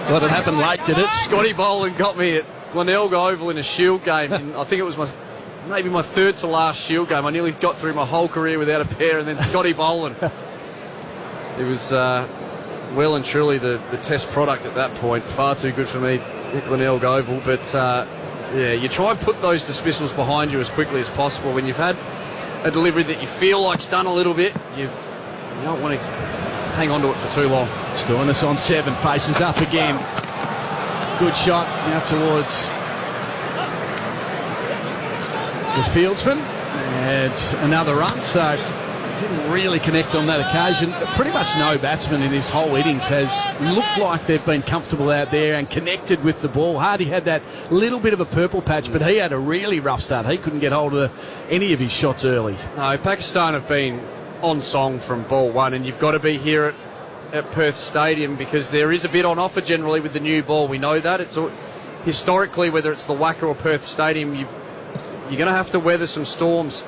Well, it happened late, did it? Scotty Boland got me at Glenelg Oval in a Shield game. I think it was maybe my third to last Shield game. I nearly got through my whole career without a pair, and then Scotty Boland. It was well and truly the test product at that point. Far too good for me at Glenelg Oval. But yeah, you try and put those dismissals behind you as quickly as possible. When you've had a delivery that you feel like's done a little bit, you don't want to hang on to it for too long. Stoinis on 7, faces up again. Good shot out towards the fieldsman, and another run, so didn't really connect on that occasion. Pretty much no batsman in this whole innings has looked like they've been comfortable out there and connected with the ball. Hardy had that little bit of a purple patch, but he had a really rough start. He couldn't get hold of any of his shots early. No, Pakistan have been on song from ball one, and you've got to be here at Perth Stadium because there is a bit on offer generally with the new ball. We know that. It's historically, whether it's the WACA or Perth Stadium, you're going to have to weather some storms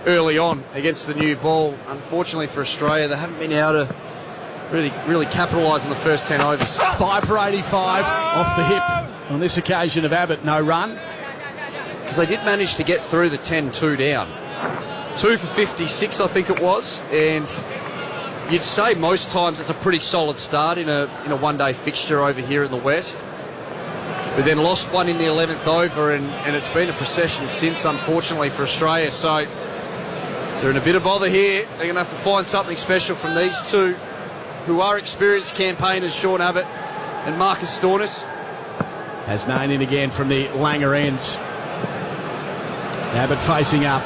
early on against the new ball. Unfortunately for Australia, they haven't been able to really capitalise on the first 10 overs. 5 for 85 off the hip on this occasion of Abbott. No run. Because they did manage to get through the 10-2 down. 2 for 56, I think it was, and you'd say most times it's a pretty solid start in a one-day fixture over here in the West. But then lost one in the 11th over, and it's been a procession since, unfortunately, for Australia. So they're in a bit of bother here. They're going to have to find something special from these two, who are experienced campaigners, Sean Abbott and Marcus Stoinis. Has Nain in again from the Langer ends. Abbott facing up.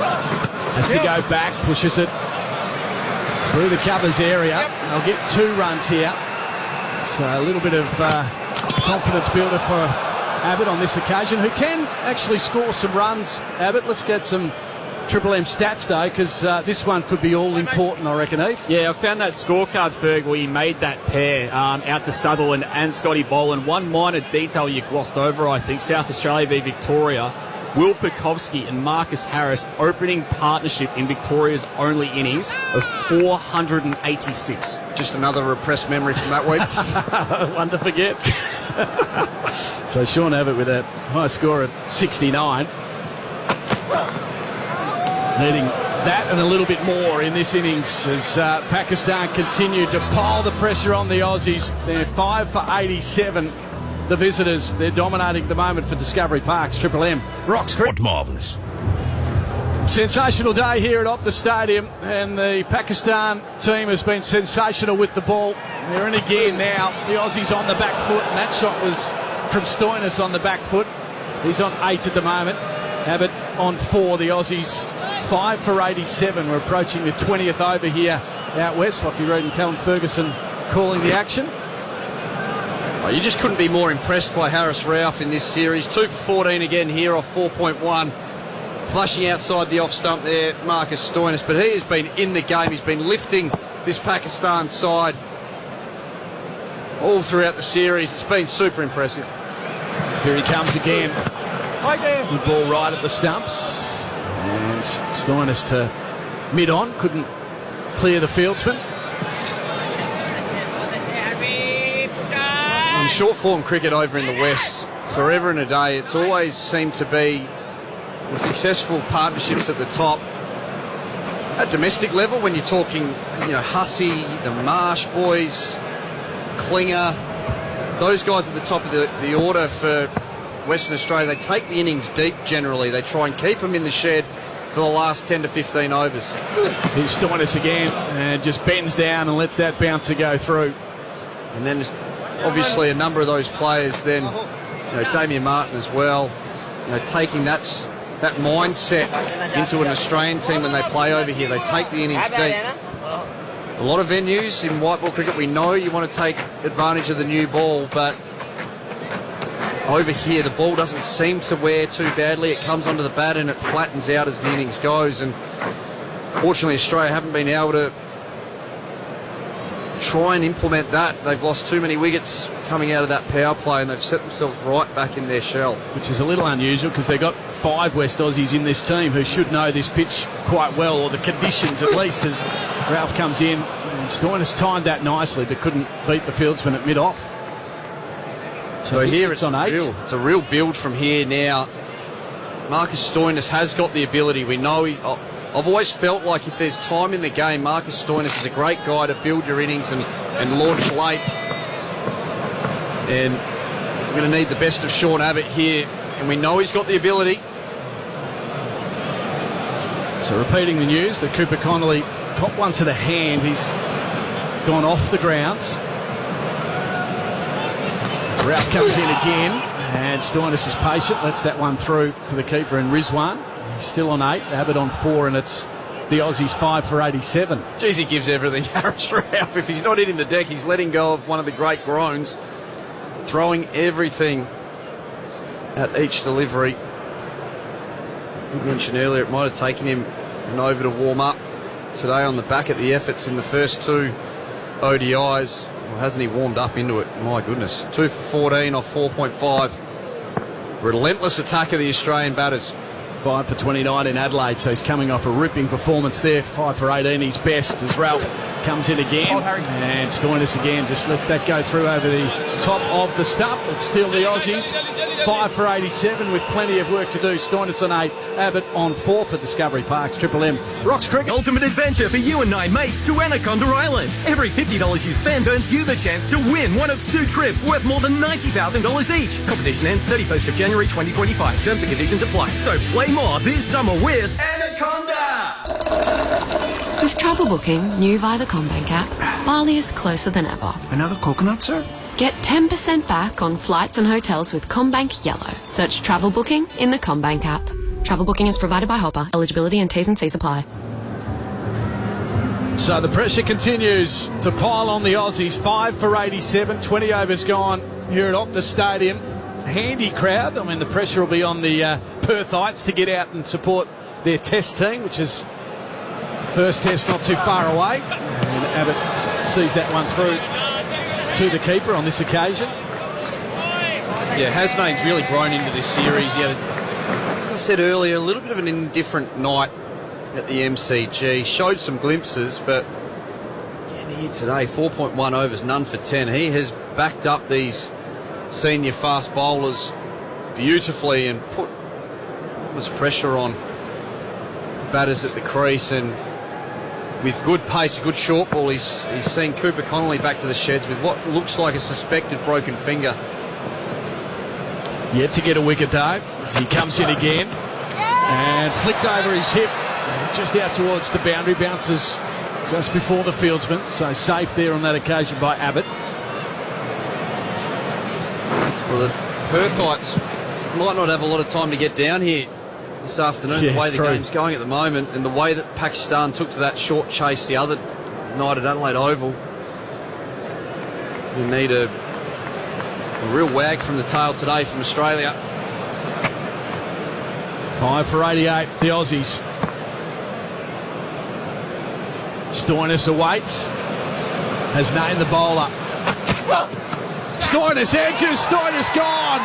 Has to go back, pushes it through the covers area. They'll get 2 runs here. So a little bit of confidence builder for Abbott on this occasion, who can actually score some runs. Abbott, let's get some Triple M stats though, because this one could be all important, I reckon, Heath. Yeah, I found that scorecard, Ferg, where you made that pair out to Sutherland and Scotty Boland. One minor detail you glossed over, I think, South Australia v Victoria. Will Pekovsky and Marcus Harris opening partnership in Victoria's only innings of 486. Just another repressed memory from that week. One to forget. So Sean Abbott with a high score of 69. Needing that and a little bit more in this innings as Pakistan continued to pile the pressure on the Aussies. They're 5 for 87. The visitors, they're dominating at the moment for Discovery Parks. Triple M rocks cricket. What marvellous. Sensational day here at Optus Stadium, and the Pakistan team has been sensational with the ball. They're in again now. The Aussies on the back foot, and that shot was from Stoinis on the back foot. He's on 8 at the moment. Abbott on 4. The Aussies 5 for 87. We're approaching the 20th over here out west. Lockie Reed and Callum Ferguson calling the action. Oh, you just couldn't be more impressed by Harris Rauf in this series. 2 for 14 again here off 4.1. Flashing outside the off stump there, Marcus Stoinis. But he has been in the game. He's been lifting this Pakistan side all throughout the series. It's been super impressive. Here he comes again. Good ball right at the stumps. And Stoinis to mid-on. Couldn't clear the fieldsman. In short form cricket over in the West, forever and a day, it's always seemed to be the successful partnerships at the top. At domestic level, when you're talking, Hussey, the Marsh boys, Klinger, those guys at the top of the order for Western Australia, they take the innings deep generally. They try and keep them in the shed for the last 10 to 15 overs. Here's Stoinis again, and just bends down and lets that bouncer go through. And then obviously a number of those players then, Damien Martin as well, taking that mindset into an Australian team when they play over here. They take the innings deep. A lot of venues in white ball cricket, we know you want to take advantage of the new ball, but over here the ball doesn't seem to wear too badly. It comes onto the bat and it flattens out as the innings goes, and fortunately Australia haven't been able to try and implement that. They've lost too many wickets coming out of that power play, and they've set themselves right back in their shell. Which is a little unusual because they've got 5 West Aussies in this team who should know this pitch quite well, or the conditions at least, as Ralph comes in. And Stoinis timed that nicely but couldn't beat the fieldsman at mid-off. So here it's a real build from here now. Marcus Stoinis has got the ability. We know I've always felt like if there's time in the game, Marcus Stoinis is a great guy to build your innings and launch late. And we're going to need the best of Sean Abbott here, and we know he's got the ability. So repeating the news that Cooper Connolly got one to the hand. He's gone off the grounds. As Ralph comes in again, and Stoinis is patient, lets that one through to the keeper in Rizwan. He's still on 8, Abbott on 4, and it's the Aussies 5 for 87. Geez, he gives everything, Harris Ralph. If he's not hitting the deck, he's letting go of one of the great groans, throwing everything at each delivery. I did mention earlier it might have taken him an over to warm up today on the back of the efforts in the first 2 ODIs. Well, hasn't he warmed up into it? My goodness. 2 for 14 off 4.5. Relentless attack of the Australian batters. 5 for 29 in Adelaide, so he's coming off a ripping performance there. 5 for 18, he's best as Ralph comes in again. And Stoinis again just lets that go through over the top of the stump. It's still the Aussies. 5 for 87 with plenty of work to do. Stoinis on 8, Abbott on 4 for Discovery Parks. Triple M Rocks Cricket. Ultimate adventure for you and 9 mates to Anaconda Island. Every $50 you spend earns you the chance to win one of 2 trips worth more than $90,000 each. Competition ends 31st of January 2025. Terms and conditions apply. So play more this summer with Anaconda. With travel booking new via the CommBank app, Bali is closer than ever. Another coconut, sir? Get 10% back on flights and hotels with CommBank Yellow. Search travel booking in the CommBank app. Travel booking is provided by Hopper. Eligibility and T's and C's apply. So the pressure continues to pile on the Aussies. 5 for 87, 20 overs gone here at Optus Stadium. Handy crowd. I mean, the pressure will be on the Perthites to get out and support their test team, which is first test not too far away. And Abbott sees that one through to the keeper on this occasion. Yeah, Hasnain's really grown into this series. He had, like I said earlier, a little bit of an indifferent night at the MCG. Showed some glimpses, but again here today, 4.1 overs, none for 10. He has backed up these senior fast bowlers beautifully and put this pressure on batters at the crease, and with good pace, a good short ball, he's seen Cooper Connolly back to the sheds with what looks like a suspected broken finger. Yet to get a wicket though, as he comes in again and flicked over his hip just out towards the boundary, bounces just before the fieldsman, so safe there on that occasion by Abbott. Well, the Perthites might not have a lot of time to get down here this afternoon, the way the game's going at the moment, and the way that Pakistan took to that short chase the other night at Adelaide Oval. You need a real wag from the tail today from Australia. 5 for 88, the Aussies. Stoinis awaits. Has named the bowler. Stoinis edges, Stoinis gone.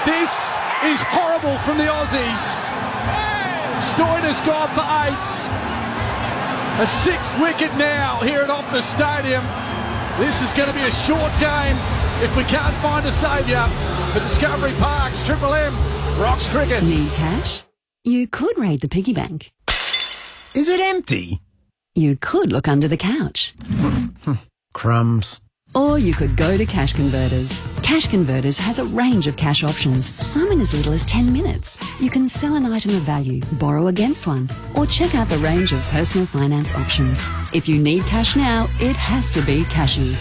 This is horrible from the Aussies. Stoinis gone for 8. A 6th wicket now here at Optus Stadium. This is going to be a short game if we can't find a saviour for Discovery Parks. Triple M Rocks Cricket. Need cash? You could raid the piggy bank. Is it empty? You could look under the couch. Crumbs. Or you could go to Cash Converters. Cash Converters has a range of cash options, some in as little as 10 minutes. You can sell an item of value, borrow against one, or check out the range of personal finance options. If you need cash now, it has to be Cashies.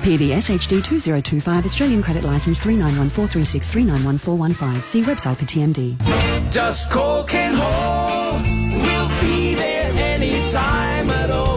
PBS HD 2025 Australian Credit Licence 391436 391415. See website for TMD. Just call Ken Hall. We'll be there anytime at all.